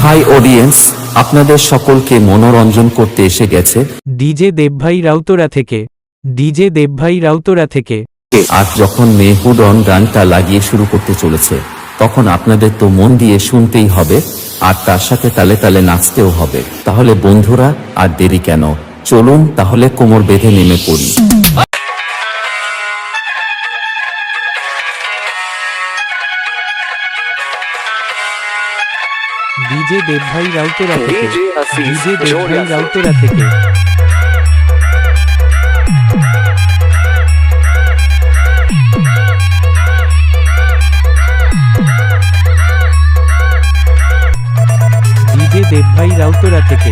High audience, আপনাদের সকলকে মনোরঞ্জন করতে এসে গেছে ডিজে দেবভাই রাউতরা থেকে। ডিজে দেবভাই রাউতরা থেকে। আজ যখন মেহুডন গানটা লাগিয়ে শুরু করতে চলেছে, তখন আপনাদের তো মন দিয়ে শুনতেই হবে আর তার সাথে তালে তালে নাচতেও হবে। তাহলে বন্ধুরা আর দেরি কেন, চলুন তাহলে কোমর বেঁধে নেমে পড়ি। ডিজে দেবভাই রাউতরা থেকে। ডিজে দেবভাই রাউতরা থেকে। ডিজে দেবভাই রাউতরা থেকে।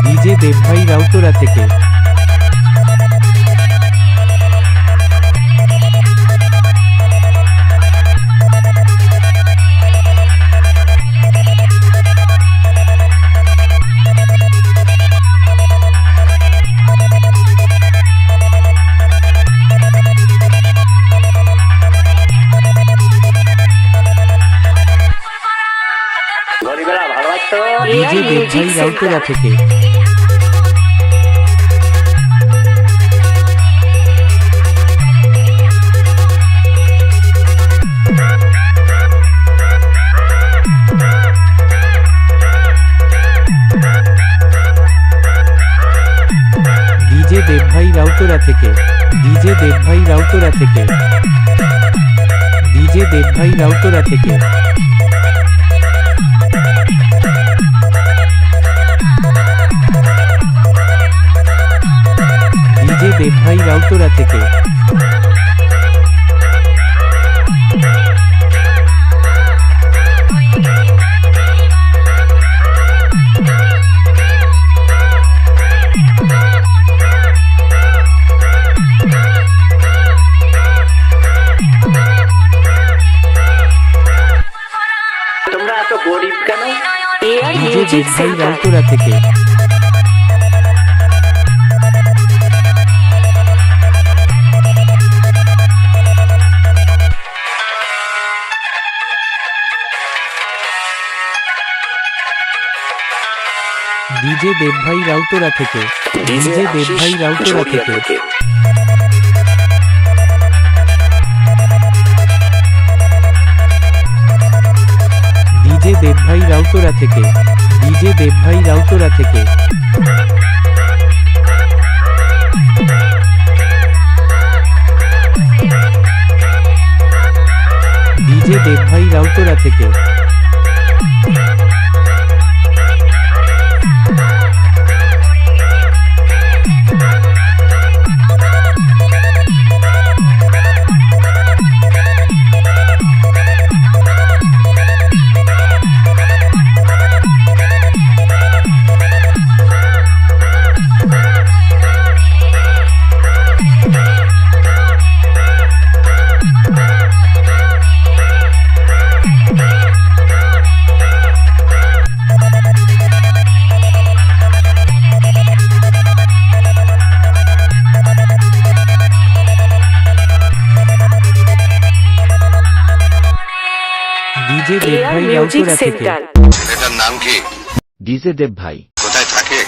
ডিজে দেবভাই রাউতরা থেকে। ডিজে দেবভাই রাউতরা থেকে। ডিজে দেবভাই রাউতরা থেকে। ডিজে দেবভাই রাউতরা থেকে। ডিজে দেবভাই রাউতরা থেকে। ডিজে দেবভাই রাউতরা থেকে। তোমরা এত গরিব কেন? ডিজে দেবভাই রাউতরা থেকে। ডিজে দেবভাই রাউতরা থেকে। ডিজে দেবভাই রাউতরা থেকে। ডিজে দেবভাই রাউতরা থেকে। ডিজে দেবভাই রাউতরা থেকে। ডিজে দেবভাই রাউতরা থেকে। ডিজে দেবভাই রাউতরা থেকে। এটার নাম কি? ডিজে দেবভাই। কোথায় থাকে?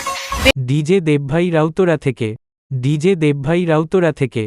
ডিজে দেবভাই রাউতরা থেকে। ডিজে দেবভাই রাউতরা থেকে।